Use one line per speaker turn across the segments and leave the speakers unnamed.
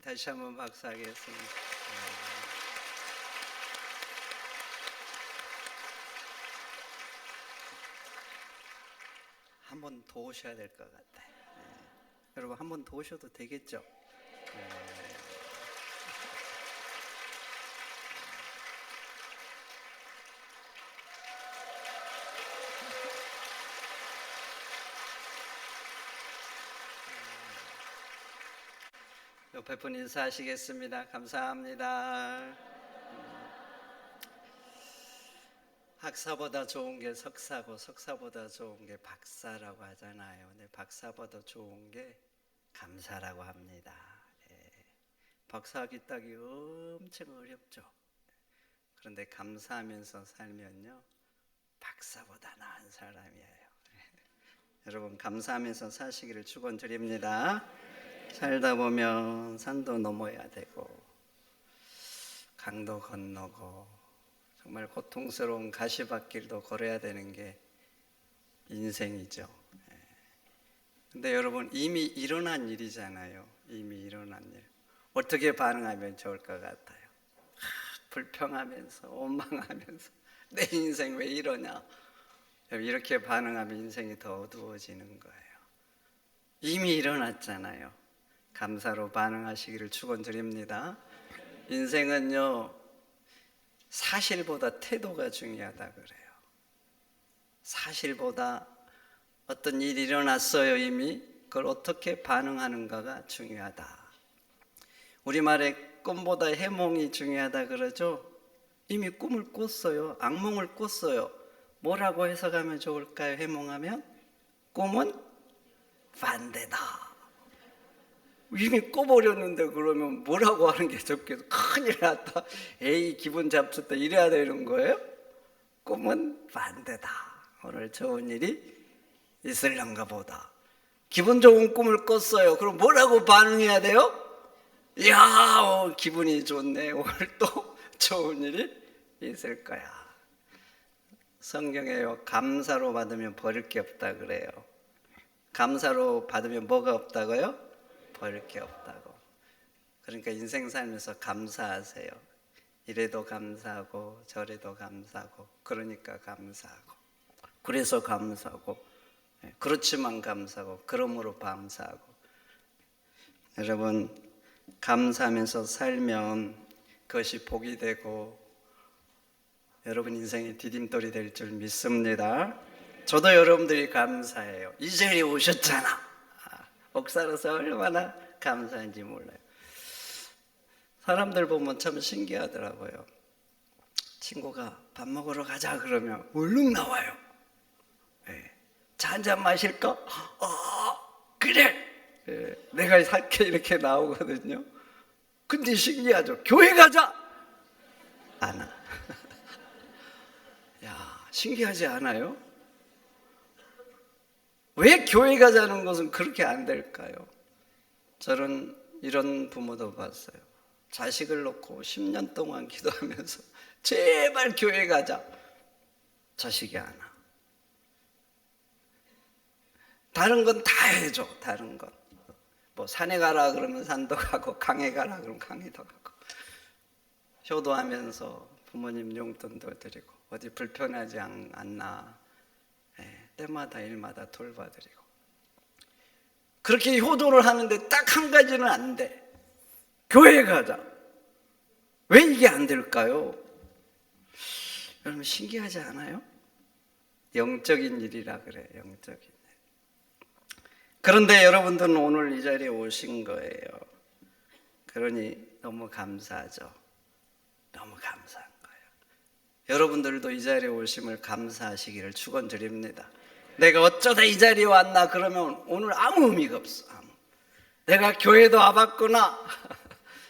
다시 한번 박수하겠습니다. 한 번 더 오셔야 될 것 같아요. 여러분 한 번 더 오셔도 되겠죠? 옆에 분 인사하시겠습니다. 감사합니다. 학사보다 좋은 게 석사고 석사보다 좋은 게 박사라고 하잖아요. 근데 박사보다 좋은 게 감사라고 합니다. 박사학위 따기 엄청 어렵죠. 그런데 감사하면서 살면요, 박사보다 나은 사람이에요. 여러분 감사하면서 사시기를 축원드립니다. 살다 보면 산도 넘어야 되고 강도 건너고 정말 고통스러운 가시밭길도 걸어야 되는 게 인생이죠. 근데 여러분 이미 일어난 일이잖아요. 이미 일어난 일. 어떻게 반응하면 좋을 것 같아요? 불평하면서 원망하면서 내 인생 왜 이러냐? 이렇게 반응하면 인생이 더 어두워지는 거예요. 이미 일어났잖아요. 감사로 반응하시기를 축원드립니다. 인생은요, 사실보다 태도가 중요하다 그래요. 사실보다 어떤 일이 일어났어요. 이미 그걸 어떻게 반응하는가가 중요하다. 우리말에 꿈보다 해몽이 중요하다 그러죠. 이미 꿈을 꿨어요. 악몽을 꿨어요. 뭐라고 해석하면 좋을까요? 해몽하면 꿈은 반대다. 이미 꿔버렸는데 그러면 뭐라고 하는 게 좋겠어? 큰일 났다. 에이 기분 잡쳤다. 이래야 되는 거예요? 꿈은 반대다. 오늘 좋은 일이 있을런가 보다. 기분 좋은 꿈을 꿨어요. 그럼 뭐라고 반응해야 돼요? 이야, 기분이 좋네. 오늘 또 좋은 일이 있을 거야. 성경에요, 감사로 받으면 버릴 게 없다 그래요. 감사로 받으면 뭐가 없다고요? 버릴 게 없다고. 그러니까 인생 살면서 감사하세요. 이래도 감사하고 저래도 감사하고 그러니까 감사하고 그래서 감사하고 그렇지만 감사하고 그러므로 감사하고. 여러분 감사하면서 살면 그것이 복이 되고 여러분 인생의 디딤돌이 될 줄 믿습니다. 저도 여러분들이 감사해요. 이 자리에 오셨잖아. 목사로서 얼마나 감사한지 몰라요. 사람들 보면 참 신기하더라고요. 친구가 밥 먹으러 가자 그러면 얼른 나와요. 차 한잔 마실까? 그래. 내가 살게 이렇게 나오거든요. 근데 신기하죠. 교회 가자! 안 와. 야, 신기하지 않아요? 왜 교회 가자는 것은 그렇게 안 될까요? 저는 이런 부모도 봤어요. 자식을 놓고 10년 동안 기도하면서 제발 교회 가자. 자식이 안 와. 다른 건 다 해줘. 다른 건. 뭐 산에 가라 그러면 산도 가고 강에 가라 그러면 강에도 가고 효도하면서 부모님 용돈도 드리고 어디 불편하지 않나 때마다 일마다 돌봐드리고 그렇게 효도를 하는데 딱 한 가지는 안 돼. 교회 가자. 왜 이게 안 될까요? 여러분 신기하지 않아요? 영적인 일이라 그래요. 영적인 일. 그런데 여러분들은 오늘 이 자리에 오신 거예요. 그러니 너무 감사하죠. 너무 감사한 거예요. 여러분들도 이 자리에 오심을 감사하시기를 축원드립니다. 내가 어쩌다 이 자리에 왔나 그러면 오늘 아무 의미가 없어. 내가 교회도 와봤구나.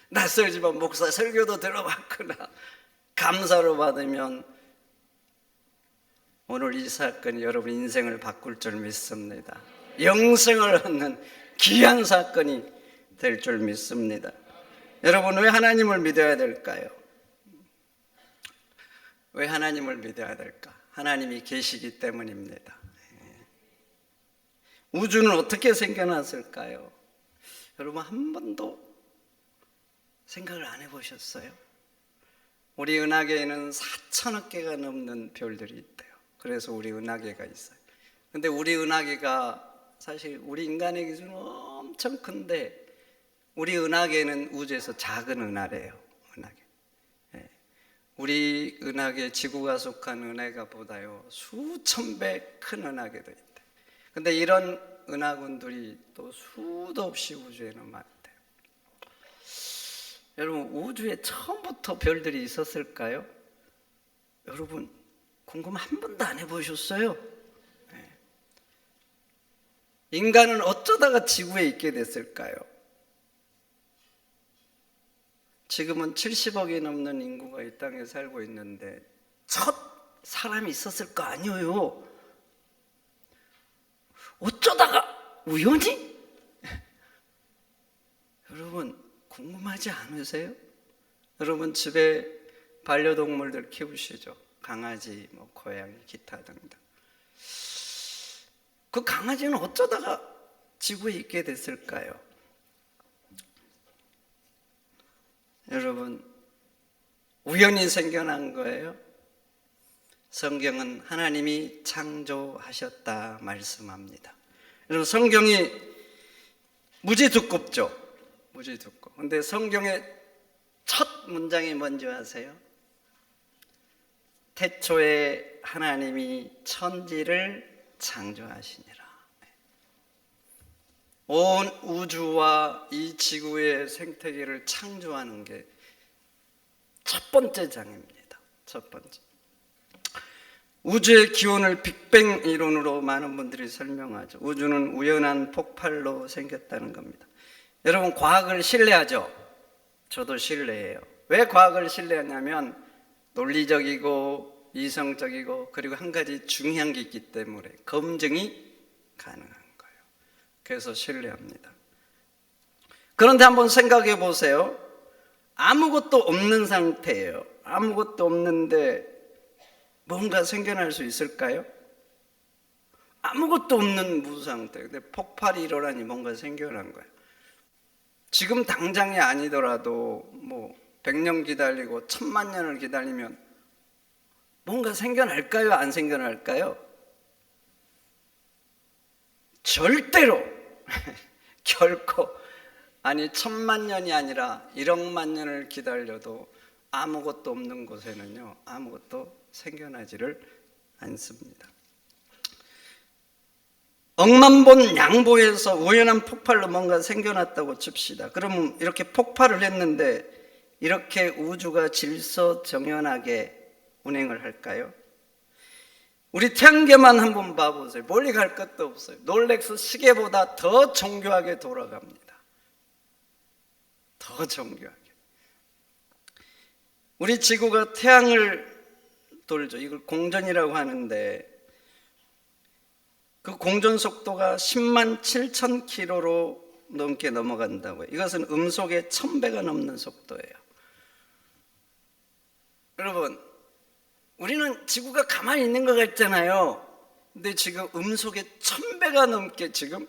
낯설지만 목사 설교도 들어봤구나. 감사로 받으면 오늘 이 사건이 여러분 인생을 바꿀 줄 믿습니다. 영생을 얻는 귀한 사건이 될 줄 믿습니다. 여러분 왜 하나님을 믿어야 될까요? 왜 하나님을 믿어야 될까? 하나님이 계시기 때문입니다. 우주는 어떻게 생겨났을까요? 여러분 한 번도 생각을 안 해보셨어요? 우리 은하계에는 4천억 개가 넘는 별들이 있대요. 그래서 우리 은하계가 있어요. 근데 우리 은하계가 사실 우리 인간의 기준은 엄청 큰데 우리 은하계는 우주에서 작은 은하래요. 은하계. 우리 은하계, 지구가 속한 은하계보다요 수천 배 큰 은하계도 있대. 근데 이런 은하군들이 또 수도 없이 우주에는 많대요. 여러분, 우주에 처음부터 별들이 있었을까요? 여러분, 궁금 한 번도 안 해보셨어요? 인간은 어쩌다가 지구에 있게 됐을까요? 지금은 70억이 넘는 인구가 이 땅에 살고 있는데 첫 사람이 있었을 거 아니에요. 어쩌다가 우연히? 여러분 궁금하지 않으세요? 여러분 집에 반려동물들 키우시죠? 강아지, 고양이, 기타 등등. 그 강아지는 어쩌다가 지구에 있게 됐을까요? 여러분, 우연히 생겨난 거예요? 성경은 하나님이 창조하셨다 말씀합니다. 여러분, 성경이 무지 두껍죠? 무지 두꺼워. 근데 성경의 첫 문장이 뭔지 아세요? 태초에 하나님이 천지를 창조하시니라. 온 우주와 이 지구의 생태계를 창조하는 게 첫 번째 장입니다. 첫 번째. 우주의 기원을 빅뱅 이론으로 많은 분들이 설명하죠. 우주는 우연한 폭발로 생겼다는 겁니다. 여러분, 과학을 신뢰하죠? 저도 신뢰해요. 왜 과학을 신뢰하냐면 논리적이고 이성적이고 그리고 한 가지 중요한 게 있기 때문에 검증이 가능한 거예요. 그래서 신뢰합니다. 그런데 한번 생각해 보세요. 아무것도 없는 상태예요. 아무것도 없는데 뭔가 생겨날 수 있을까요? 아무것도 없는 무상태. 근데 폭발이 일어나니 뭔가 생겨난 거예요. 지금 당장이 아니더라도 100년 기다리고 1000만 년을 기다리면 뭔가 생겨날까요? 안 생겨날까요? 절대로 결코 1000만 년이 아니라 1억만 년을 기다려도 아무것도 없는 곳에는요 아무것도 생겨나지를 않습니다. 억만 본 양보에서 우연한 폭발로 뭔가 생겨났다고 칩시다. 그러면 이렇게 폭발을 했는데 이렇게 우주가 질서정연하게 운행을 할까요? 우리 태양계만 한번 봐보세요. 멀리 갈 것도 없어요. 롤렉스 시계보다 더 정교하게 돌아갑니다. 더 정교하게. 우리 지구가 태양을 돌죠. 이걸 공전이라고 하는데 그 공전 속도가 10만 7천 킬로로 넘게 넘어간다고요. 이것은 음속의 1000배가 넘는 속도예요. 여러분, 우리는 지구가 가만히 있는 것 같잖아요. 근데 지금 음속의 1000배가 넘게 지금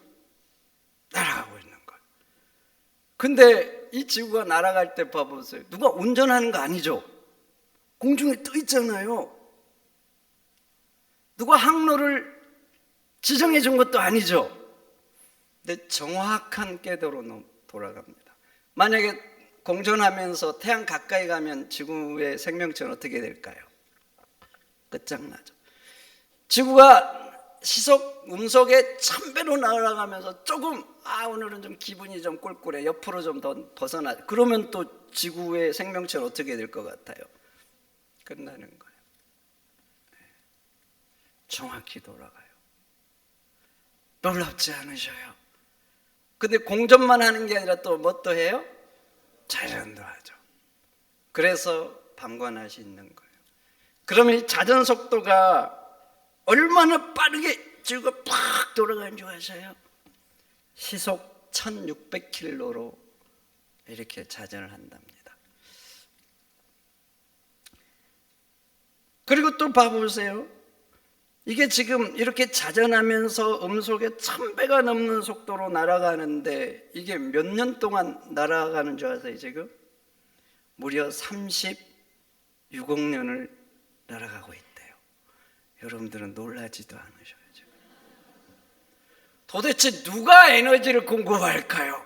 날아가고 있는 거예요. 근데 이 지구가 날아갈 때 봐보세요. 누가 운전하는 거 아니죠? 공중에 떠 있잖아요. 누가 항로를 지정해 준 것도 아니죠. 근데 정확한 궤도로 돌아갑니다. 만약에 공전하면서 태양 가까이 가면 지구의 생명체는 어떻게 될까요? 끝장나죠. 지구가 시속 음속의 1000배로 날아가면서 조금 오늘은 좀 기분이 좀 꿀꿀해, 옆으로 좀 더 벗어나, 그러면 또 지구의 생명체는 어떻게 될 것 같아요? 끝나는 거예요. 정확히 돌아가요. 놀랍지 않으셔요? 근데 공전만 하는 게 아니라 또 뭐 또 해요? 자전도 하죠. 그래서 방관할 수 있는 거예요. 그러면 이 자전 속도가 얼마나 빠르게 지구가 팍 돌아가는 줄 아세요? 시속 1600km로 이렇게 자전을 한답니다. 그리고 또 봐보세요. 이게 지금 이렇게 자전하면서 음속의 1000배가 넘는 속도로 날아가는데 이게 몇 년 동안 날아가는 줄 아세요? 지금 무려 36억 년을 날아가고 있대요. 여러분들은 놀라지도 않으셔야죠. 도대체 누가 에너지를 공급할까요?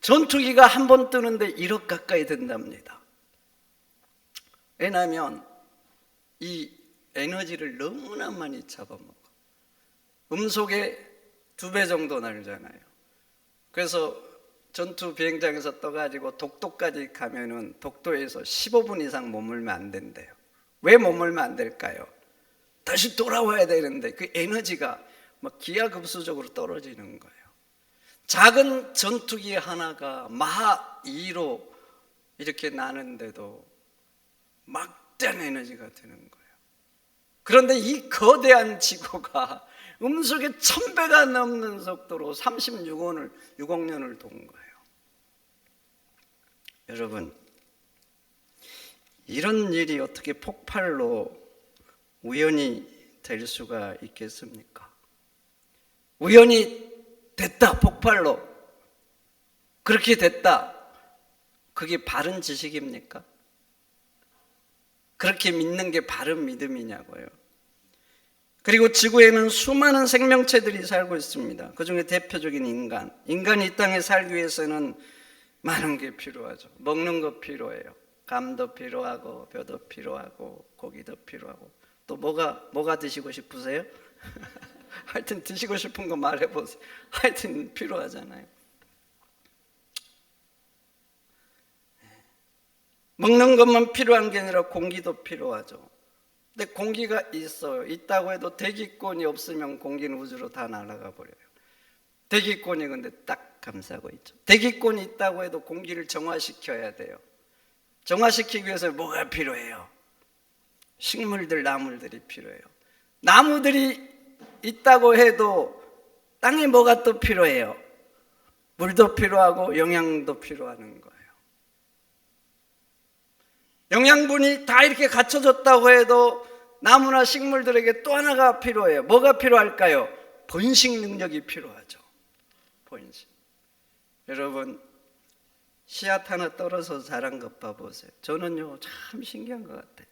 전투기가 한 번 뜨는데 1억 가까이 든답니다. 왜냐하면 이 에너지를 너무나 많이 잡아먹어. 음속에 2배 정도 날잖아요. 그래서 전투 비행장에서 떠가지고 독도까지 가면은 독도에서 15분 이상 머물면 안 된대요. 왜 머물면 안 될까요? 다시 돌아와야 되는데 그 에너지가 막 기하급수적으로 떨어지는 거예요. 작은 전투기 하나가 마하 2로 이렇게 나는데도 막대한 에너지가 되는 거예요. 그런데 이 거대한 지구가 음속에 1000배가 넘는 속도로 36억 년을 돈 거예요. 여러분, 이런 일이 어떻게 폭발로 우연히 될 수가 있겠습니까? 우연히 됐다, 폭발로. 그렇게 됐다. 그게 바른 지식입니까? 그렇게 믿는 게 바른 믿음이냐고요. 그리고 지구에는 수많은 생명체들이 살고 있습니다. 그 중에 대표적인 인간. 인간이 이 땅에 살기 위해서는 많은 게 필요하죠. 먹는 거 필요해요. 감도 필요하고 뼈도 필요하고 고기도 필요하고. 또 뭐가 드시고 싶으세요? 하여튼 드시고 싶은 거 말해보세요. 하여튼 필요하잖아요. 먹는 것만 필요한 게 아니라 공기도 필요하죠. 근데 공기가 있어요. 있다고 해도 대기권이 없으면 공기는 우주로 다 날아가 버려요. 대기권이 근데 딱 감싸고 있죠. 대기권이 있다고 해도 공기를 정화시켜야 돼요. 정화시키기 위해서 뭐가 필요해요? 식물들, 나무들이 필요해요. 나무들이 있다고 해도 땅에 뭐가 또 필요해요? 물도 필요하고 영양도 필요하는 거예요. 영양분이 다 이렇게 갖춰졌다고 해도 나무나 식물들에게 또 하나가 필요해요. 뭐가 필요할까요? 번식 능력이 필요하죠. 번식. 여러분, 씨앗 하나 떨어서 자란 것 봐보세요. 저는요, 참 신기한 것 같아요.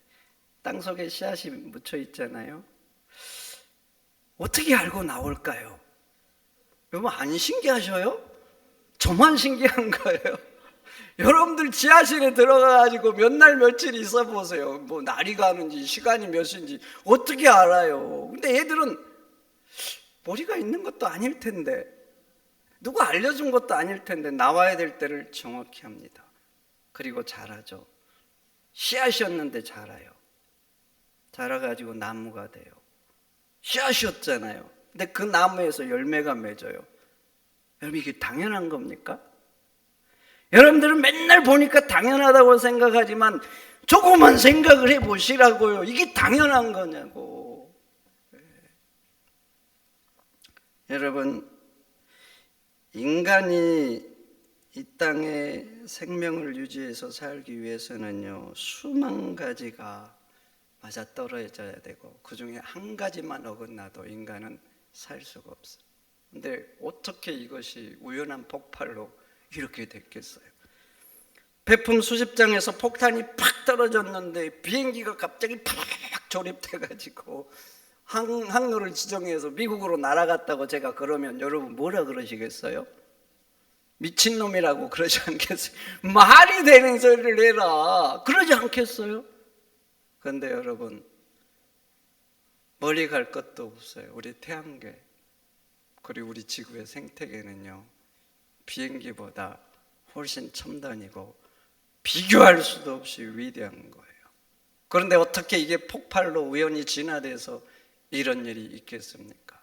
땅속에 씨앗이 묻혀 있잖아요. 어떻게 알고 나올까요? 여러분, 안 신기하셔요? 저만 신기한 거예요. 여러분들 지하실에 들어가가지고 몇 날 며칠 있어 보세요. 뭐 날이 가는지 시간이 몇인지 어떻게 알아요? 근데 애들은 머리가 있는 것도 아닐 텐데, 누가 알려준 것도 아닐 텐데 나와야 될 때를 정확히 합니다. 그리고 자라죠. 씨앗이었는데 자라요. 자라가지고 나무가 돼요. 씨앗이었잖아요. 근데 그 나무에서 열매가 맺어요. 여러분, 이게 당연한 겁니까? 여러분들은 맨날 보니까 당연하다고 생각하지만 조금만 생각을 해보시라고요. 이게 당연한 거냐고. 여러분, 인간이 이 땅에 생명을 유지해서 살기 위해서는요, 수만 가지가 맞아떨어져야 되고 그 중에 한 가지만 어긋나도 인간은 살 수가 없어요. 근데 어떻게 이것이 우연한 폭발로 이렇게 됐겠어요? 베품 수십장에서 폭탄이 팍 떨어졌는데 비행기가 갑자기 팍 조립돼가지고 항로를 지정해서 미국으로 날아갔다고 제가 그러면 여러분 뭐라 그러시겠어요? 미친놈이라고 그러지 않겠어요? 말이 되는 소리를 해라 그러지 않겠어요? 그런데 여러분, 멀리 갈 것도 없어요. 우리 태양계 그리고 우리 지구의 생태계는요, 비행기보다 훨씬 첨단이고 비교할 수도 없이 위대한 거예요. 그런데 어떻게 이게 폭발로 우연히 진화돼서 이런 일이 있겠습니까?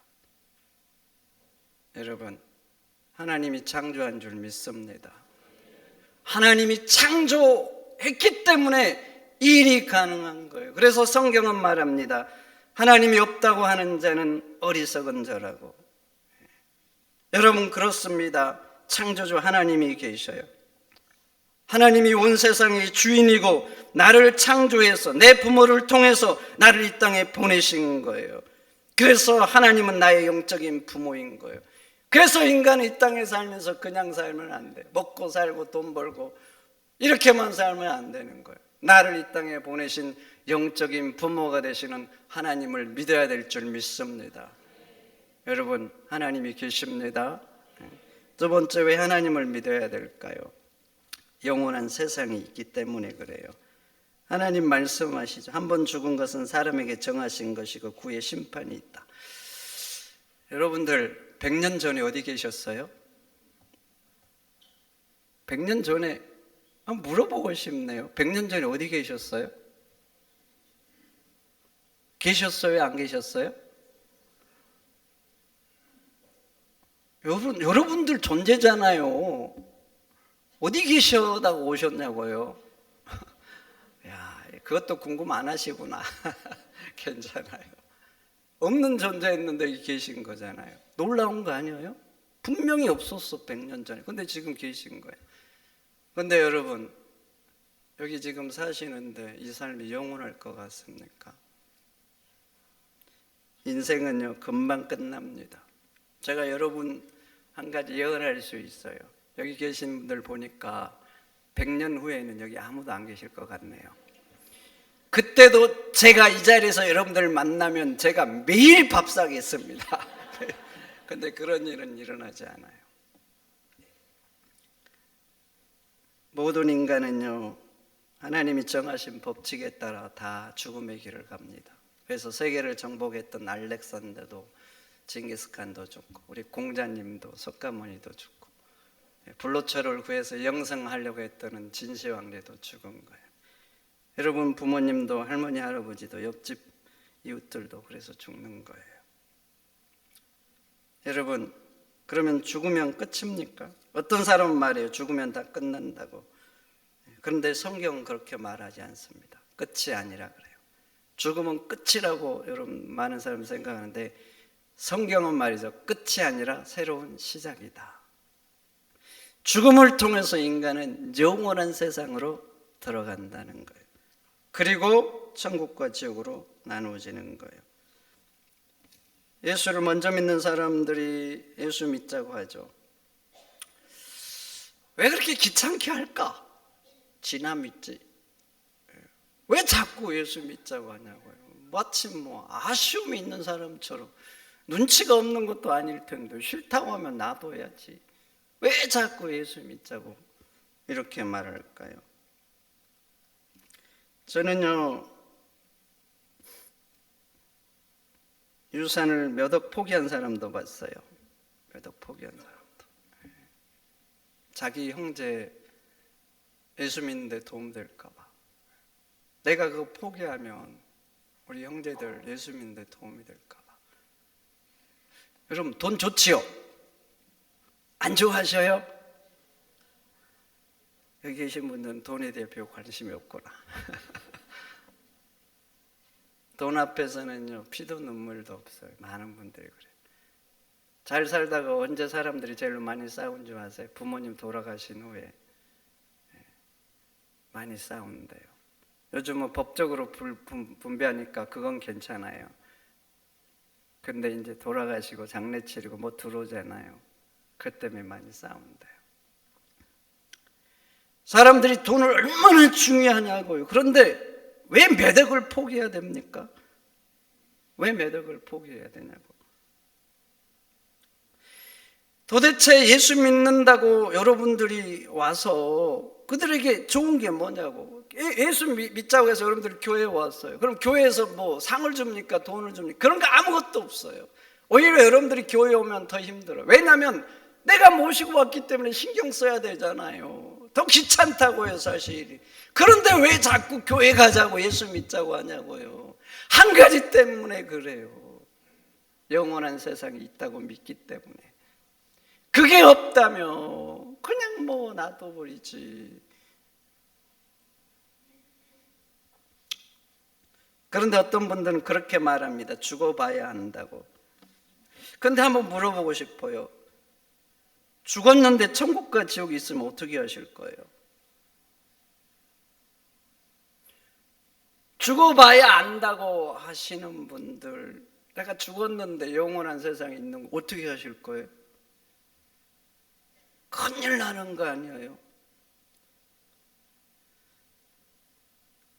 여러분, 하나님이 창조한 줄 믿습니다. 하나님이 창조했기 때문에 이 일이 가능한 거예요. 그래서 성경은 말합니다. 하나님이 없다고 하는 자는 어리석은 자라고. 여러분, 그렇습니다. 창조주 하나님이 계셔요. 하나님이 온 세상의 주인이고 나를 창조해서 내 부모를 통해서 나를 이 땅에 보내신 거예요. 그래서 하나님은 나의 영적인 부모인 거예요. 그래서 인간은 이 땅에 살면서 그냥 살면 안 돼요. 먹고 살고 돈 벌고 이렇게만 살면 안 되는 거예요. 나를 이 땅에 보내신 영적인 부모가 되시는 하나님을 믿어야 될 줄 믿습니다. 여러분, 하나님이 계십니다. 두 번째, 왜 하나님을 믿어야 될까요? 영원한 세상이 있기 때문에 그래요. 하나님 말씀하시죠. 한 번 죽은 것은 사람에게 정하신 것이고 구의 심판이 있다. 여러분들 100년 전에 어디 계셨어요? 100년 전에 한번 물어보고 싶네요. 100년 전에 어디 계셨어요? 계셨어요? 안 계셨어요? 여러분들 존재잖아요. 어디 계셔다고 오셨냐고요? 야, 그것도 궁금 안 하시구나. 괜찮아요. 없는 존재였는데 여기 계신 거잖아요. 놀라운 거 아니에요? 분명히 없었어 100년 전에. 근데 지금 계신 거예요. 근데 여러분, 여기 지금 사시는데 이 삶이 영원할 것 같습니까? 인생은요 금방 끝납니다. 제가 여러분 한 가지 예언할 수 있어요. 여기 계신 분들 보니까 100년 후에는 여기 아무도 안 계실 것 같네요. 그때도 제가 이 자리에서 여러분들 만나면 제가 매일 밥 사겠습니다. 근데 그런 일은 일어나지 않아요. 모든 인간은요 하나님이 정하신 법칙에 따라 다 죽음의 길을 갑니다. 그래서 세계를 정복했던 알렉산더도 징기스칸도 죽고, 우리 공자님도 석가모니도 죽고, 불로초를 구해서 영성하려고 했던 진시황제도 죽은 거예요. 여러분 부모님도 할머니 할아버지도 옆집 이웃들도 그래서 죽는 거예요. 여러분, 그러면 죽으면 끝입니까? 어떤 사람은 말해요. 죽으면 다 끝난다고. 그런데 성경은 그렇게 말하지 않습니다. 끝이 아니라 그래요. 죽음은 끝이라고 여러분 많은 사람이 생각하는데 성경은 말이죠. 끝이 아니라 새로운 시작이다. 죽음을 통해서 인간은 영원한 세상으로 들어간다는 거예요. 그리고 천국과 지옥으로 나누어지는 거예요. 예수를 먼저 믿는 사람들이 예수 믿자고 하죠. 왜 그렇게 귀찮게 할까? 지나 믿지. 왜 자꾸 예수 믿자고 하냐고요. 마치 아쉬움이 있는 사람처럼, 눈치가 없는 것도 아닐 텐데 싫다고 하면 놔둬야지. 왜 자꾸 예수 믿자고 이렇게 말할까요? 저는요 유산을 몇 억 포기한 사람도 봤어요. 몇 억 포기한 사람도. 자기 형제 예수 믿는데 도움될까 봐. 내가 그거 포기하면 우리 형제들 예수 믿는데 도움이 될까 봐. 여러분 돈 좋지요? 안 좋아하셔요? 여기 계신 분들은 돈에 대해 별 관심이 없구나. 돈 앞에서는요 피도 눈물도 없어요. 많은 분들이 그래요. 잘 살다가 언제 사람들이 제일 많이 싸운 줄 아세요? 부모님 돌아가신 후에 많이 싸운대요. 요즘은 법적으로 분배하니까 그건 괜찮아요. 근데 이제 돌아가시고 장례 치르고 뭐 들어오잖아요. 그 때문에 많이 싸운대요. 사람들이 돈을 얼마나 중요하냐고요. 그런데 왜 몇 억을 포기해야 됩니까? 왜 몇 억을 포기해야 되냐고. 도대체 예수 믿는다고 여러분들이 와서 그들에게 좋은 게 뭐냐고. 예수 믿자고 해서 여러분들이 교회에 왔어요. 그럼 교회에서 뭐 상을 줍니까? 돈을 줍니까? 그런 거 아무것도 없어요. 오히려 여러분들이 교회에 오면 더 힘들어요. 왜냐하면 내가 모시고 왔기 때문에 신경 써야 되잖아요. 더 귀찮다고요, 사실이. 그런데 왜 자꾸 교회 가자고 예수 믿자고 하냐고요. 한 가지 때문에 그래요. 영원한 세상이 있다고 믿기 때문에. 그게 없다면 그냥 뭐 놔둬버리지. 그런데 어떤 분들은 그렇게 말합니다. 죽어봐야 한다고. 그런데 한번 물어보고 싶어요. 죽었는데 천국과 지옥이 있으면 어떻게 하실 거예요? 죽어봐야 안다고 하시는 분들, 내가 죽었는데 영원한 세상에 있는 거 어떻게 하실 거예요? 큰일 나는 거 아니에요?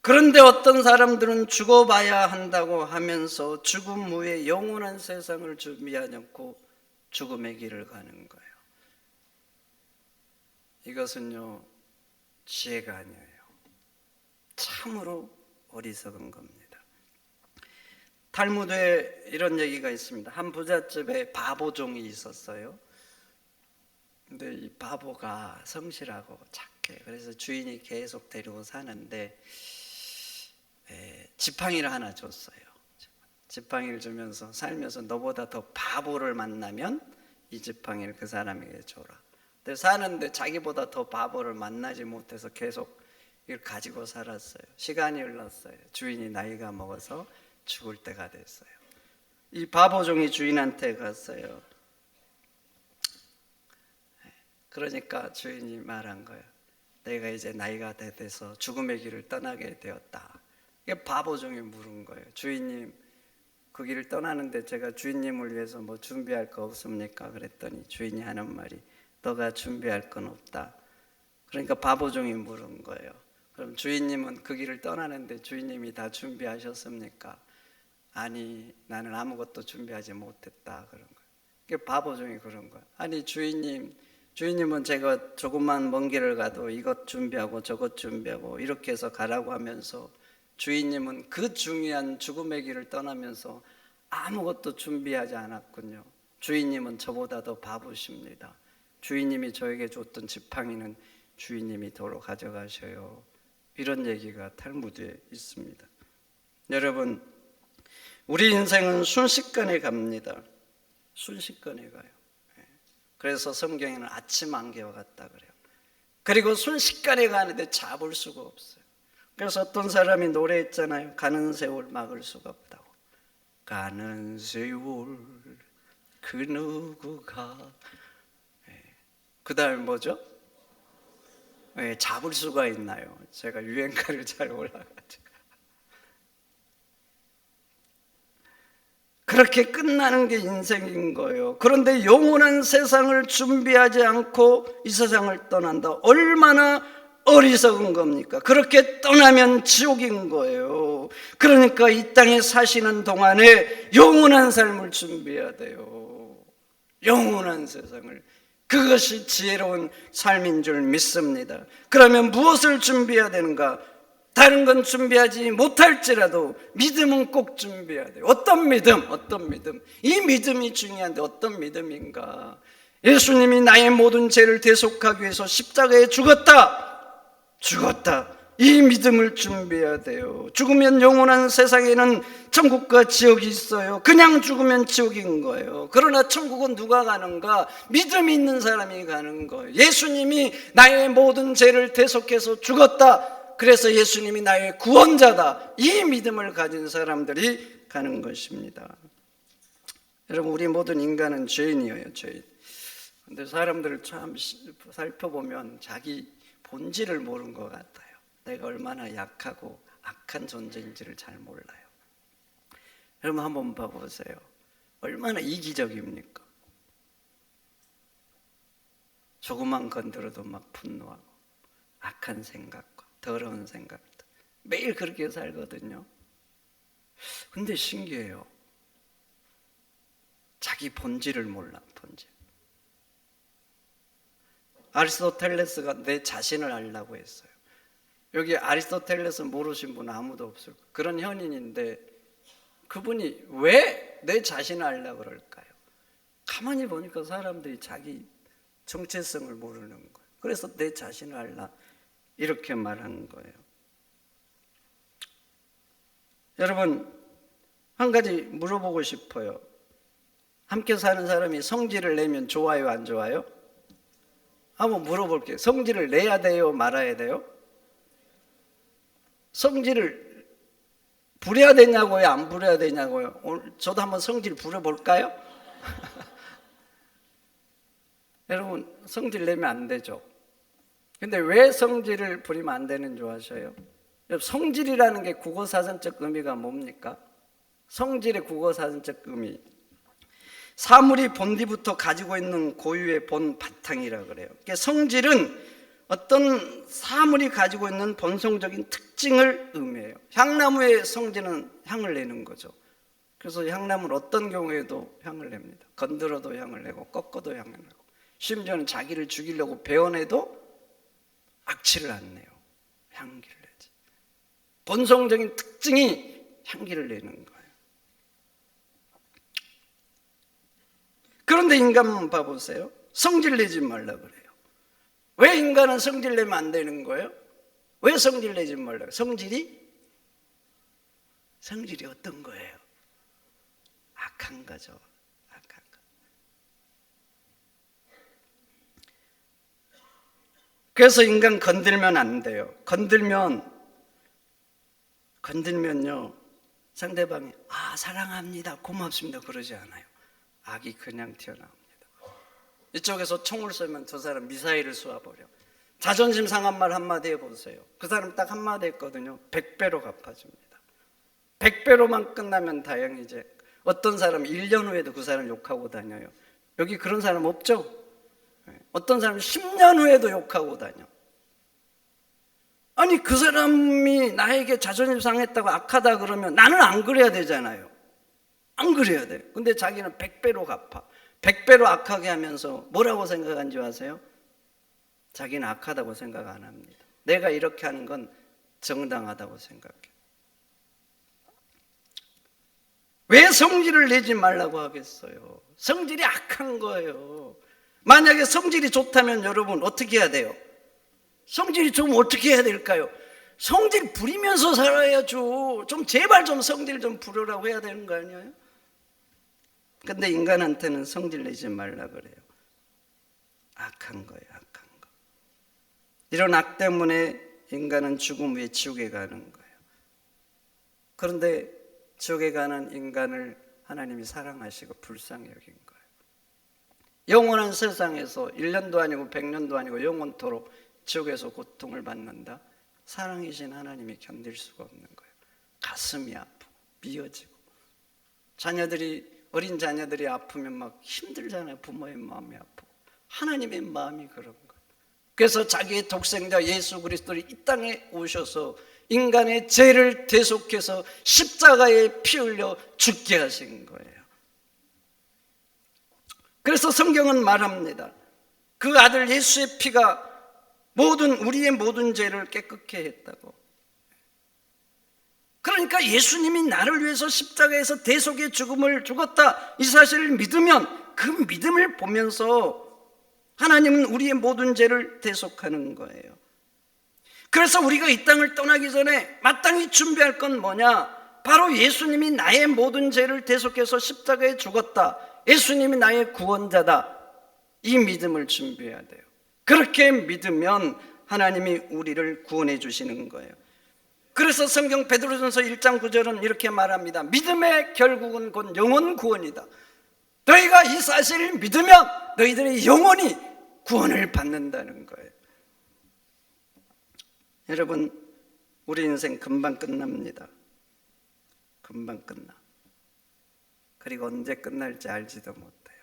그런데 어떤 사람들은 죽어봐야 한다고 하면서 죽음 후에 영원한 세상을 준비하지 않고 죽음의 길을 가는 거예요. 이것은요, 지혜가 아니에요. 참으로 어리석은 겁니다. 탈무드에 이런 얘기가 있습니다. 한 부잣집에 바보종이 있었어요. 근데 이 바보가 성실하고 착해. 그래서 주인이 계속 데리고 사는데 지팡이를 하나 줬어요. 지팡이를 주면서 살면서 너보다 더 바보를 만나면 이 지팡이를 그 사람에게 줘라. 근데 사는데 자기보다 더 바보를 만나지 못해서 계속 이걸 가지고 살았어요. 시간이 흘렀어요. 주인이 나이가 먹어서 죽을 때가 됐어요. 이 바보종이 주인한테 갔어요. 그러니까 주인이 말한 거예요. 내가 이제 나이가 돼서 죽음의 길을 떠나게 되었다. 이게 바보종이 물은 거예요. 주인님, 그 길을 떠나는데 제가 주인님을 위해서 뭐 준비할 거 없습니까? 그랬더니 주인이 하는 말이 너가 준비할 건 없다. 그러니까 바보종이 물은 거예요. 그럼 주인님은 그 길을 떠나는데 주인님이 다 준비하셨습니까? 아니, 나는 아무것도 준비하지 못했다. 그런 거예요. 그게 바보종이 그런 거예요. 아니, 주인님은 제가 조금만 먼 길을 가도 이것 준비하고 저것 준비하고 이렇게 해서 가라고 하면서 주인님은 그 중요한 죽음의 길을 떠나면서 아무것도 준비하지 않았군요. 주인님은 저보다 더 바보십니다. 주인님이 저에게 줬던 지팡이는 주인님이 도로 가져가셔요. 이런 얘기가 탈무드에 있습니다. 여러분, 우리 인생은 순식간에 갑니다. 순식간에 가요. 그래서 성경에는 아침 안개와 같다 그래요. 그리고 순식간에 가는데 잡을 수가 없어요. 그래서 어떤 사람이 노래했잖아요. 가는 세월 막을 수가 없다고. 가는 세월 그 누구가. 그 다음에 뭐죠? 잡을 수가 있나요? 제가 유행가를 잘 몰라가지고. 그렇게 끝나는 게 인생인 거예요. 그런데 영원한 세상을 준비하지 않고 이 세상을 떠난다. 얼마나 어리석은 겁니까? 그렇게 떠나면 지옥인 거예요. 그러니까 이 땅에 사시는 동안에 영원한 삶을 준비해야 돼요. 영원한 세상을. 그것이 지혜로운 삶인 줄 믿습니다. 그러면 무엇을 준비해야 되는가? 다른 건 준비하지 못할지라도 믿음은 꼭 믿어야 돼요. 어떤 믿음? 어떤 믿음? 이 믿음이 중요한데 어떤 믿음인가? 예수님이 나의 모든 죄를 대속하기 위해서 십자가에 죽었다. 이 믿음을 준비해야 돼요. 죽으면 영원한 세상에는 천국과 지옥이 있어요. 그냥 죽으면 지옥인 거예요. 그러나 천국은 누가 가는가? 믿음이 있는 사람이 가는 거예요. 예수님이 나의 모든 죄를 대속해서 죽었다. 그래서 예수님이 나의 구원자다. 이 믿음을 가진 사람들이 가는 것입니다. 여러분, 우리 모든 인간은 죄인이에요. 죄인. 근데 사람들을 참 살펴보면 자기 본질을 모르는 것 같아요. 내가 얼마나 약하고 악한 존재인지를 잘 몰라요. 여러분 한번 봐보세요. 얼마나 이기적입니까? 조금만 건드려도 막 분노하고 악한 생각과 더러운 생각들 매일 그렇게 살거든요. 근데 신기해요. 자기 본질을 몰라. 본질. 아리스토텔레스가 내 자신을 알라고 했어요. 여기 아리스토텔레스 모르신 분 아무도 없을 거예요. 그런 현인인데 그분이 왜 내 자신을 알라고 그럴까요? 가만히 보니까 사람들이 자기 정체성을 모르는 거예요. 그래서 내 자신을 알라 이렇게 말하는 거예요. 여러분, 한 가지 물어보고 싶어요. 함께 사는 사람이 성질을 내면 좋아요, 안 좋아요? 한번 물어볼게요. 성질을 내야 돼요, 말아야 돼요? 성질을 부려야 되냐고요, 안 부려야 되냐고요? 오늘 저도 한번 성질 부려볼까요? 여러분, 성질 내면 안 되죠. 근데 왜 성질을 부리면 안 되는 줄 아셔요? 성질이라는 게 국어사전적 의미가 뭡니까? 성질의 국어사전적 의미, 사물이 본디부터 가지고 있는 고유의 본 바탕이라 그래요. 그러니까 성질은 어떤 사물이 가지고 있는 본성적인 특징, 특징을 의미해요. 향나무의 성질은 향을 내는 거죠. 그래서 향나무는 어떤 경우에도 향을 냅니다. 건드려도 향을 내고 꺾어도 향을 내고, 심지어는 자기를 죽이려고 베어내도 악취를 안 내요. 향기를 내지. 본성적인 특징이 향기를 내는 거예요. 그런데 인간 봐보세요. 성질 내지 말라 그래요. 왜 인간은 성질 내면 안 되는 거예요? 왜 성질 내지 말라? 성질이 어떤 거예요? 악한 거죠. 악한 거. 그래서 인간 건들면 안 돼요. 건들면요, 상대방이 사랑합니다, 고맙습니다 그러지 않아요. 악이 그냥 튀어나옵니다. 이쪽에서 총을 쏘면 저 사람 미사일을 쏘아버려. 자존심 상한 말 한마디 해보세요. 그 사람 딱 한마디 했거든요. 100배로 갚아줍니다. 100배로만 끝나면 다행이지. 어떤 사람은 1년 후에도 그 사람 욕하고 다녀요. 여기 그런 사람 없죠? 어떤 사람은 10년 후에도 욕하고 다녀. 아니, 그 사람이 나에게 자존심 상했다고 악하다 그러면 나는 안 그래야 되잖아요. 안 그래야 돼. 근데 자기는 100배로 갚아. 100배로 악하게 하면서 뭐라고 생각하는지 아세요? 자기는 악하다고 생각 안 합니다. 내가 이렇게 하는 건 정당하다고 생각해요. 왜 성질을 내지 말라고 하겠어요? 성질이 악한 거예요. 만약에 성질이 좋다면 여러분 어떻게 해야 돼요? 성질이 좋으면 어떻게 해야 될까요? 성질 부리면서 살아야죠. 좀 제발 좀 성질 좀 부르라고 해야 되는 거 아니에요? 근데 인간한테는 성질 내지 말라 그래요. 악한 거예요, 악한 거. 이런 악 때문에 인간은 죽음 후에 지옥에 가는 거예요. 그런데 지옥에 가는 인간을 하나님이 사랑하시고 불쌍히 여긴 거예요. 영원한 세상에서 1년도 아니고 100년도 아니고 영원토록 지옥에서 고통을 받는다? 사랑이신 하나님이 견딜 수가 없는 거예요. 가슴이 아프고 미어지고, 어린 자녀들이 아프면 막 힘들잖아요. 부모의 마음이 아프고. 하나님의 마음이 그런 거예요. 그래서 자기의 독생자 예수 그리스도를 이 땅에 오셔서 인간의 죄를 대속해서 십자가에 피 흘려 죽게 하신 거예요. 그래서 성경은 말합니다. 그 아들 예수의 피가 우리의 모든 죄를 깨끗게 했다고. 그러니까 예수님이 나를 위해서 십자가에서 대속의 죽음을 죽었다, 이 사실을 믿으면 그 믿음을 보면서 하나님은 우리의 모든 죄를 대속하는 거예요. 그래서 우리가 이 땅을 떠나기 전에 마땅히 준비할 건 뭐냐? 바로 예수님이 나의 모든 죄를 대속해서 십자가에 죽었다, 예수님이 나의 구원자다, 이 믿음을 준비해야 돼요. 그렇게 믿으면 하나님이 우리를 구원해 주시는 거예요. 그래서 성경 베드로전서 1장 9절은 이렇게 말합니다. 믿음의 결국은 곧 영혼 구원이다. 너희가 이 사실을 믿으면 너희들의 영혼이 구원을 받는다는 거예요. 여러분, 우리 인생 금방 끝납니다. 금방 끝나. 그리고 언제 끝날지 알지도 못해요.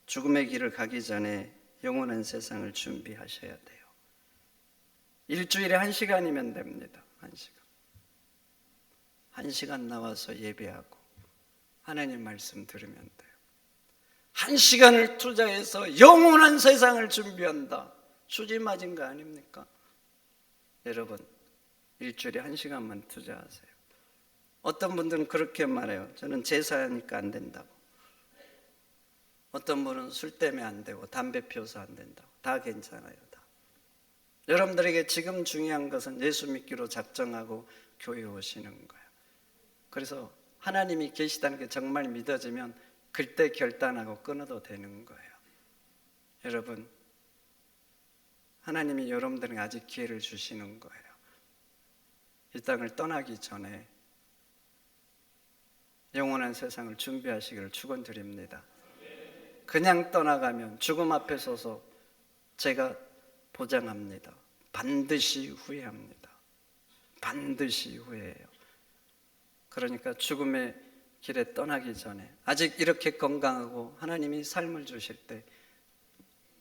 죽음의 길을 가기 전에 영원한 세상을 준비하셔야 돼요. 일주일에 1시간이면 됩니다. 1시간 나와서 예배하고 하나님 말씀 들으면 돼요. 1시간을 투자해서 영원한 세상을 준비한다. 수지 맞은 거 아닙니까? 여러분, 일주일에 1시간만 투자하세요. 어떤 분들은 그렇게 말해요. 저는 제사하니까 안 된다고. 어떤 분은 술 때문에 안 되고 담배 피워서 안 된다고. 다 괜찮아요. 다. 여러분들에게 지금 중요한 것은 예수 믿기로 작정하고 교회에 오시는 거예요. 그래서 하나님이 계시다는 게 정말 믿어지면 그때 결단하고 끊어도 되는 거예요. 여러분, 하나님이 여러분들에게 아직 기회를 주시는 거예요. 이 땅을 떠나기 전에 영원한 세상을 준비하시기를 축원드립니다. 그냥 떠나가면 죽음 앞에 서서 제가 보장합니다. 반드시 후회합니다. 반드시 후회해요. 그러니까 죽음의 길에 떠나기 전에 아직 이렇게 건강하고 하나님이 삶을 주실 때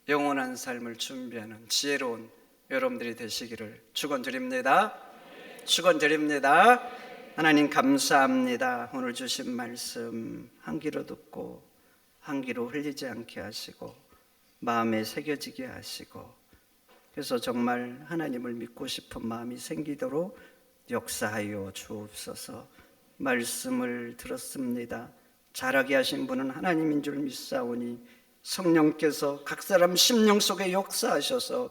영원한 삶을 준비하는 지혜로운 여러분들이 되시기를 축원드립니다. 축원드립니다. 하나님 감사합니다. 오늘 주신 말씀 한 귀로 듣고 한 귀로 흘리지 않게 하시고 마음에 새겨지게 하시고, 그래서 정말 하나님을 믿고 싶은 마음이 생기도록 역사하여 주옵소서. 말씀을 들었습니다. 잘하게 하신 분은 하나님인 줄 믿사오니 성령께서 각 사람 심령 속에 역사하셔서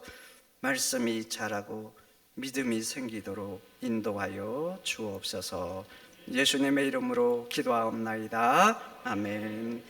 말씀이 자라고 믿음이 생기도록 인도하여 주옵소서. 예수님의 이름으로 기도하옵나이다. 아멘.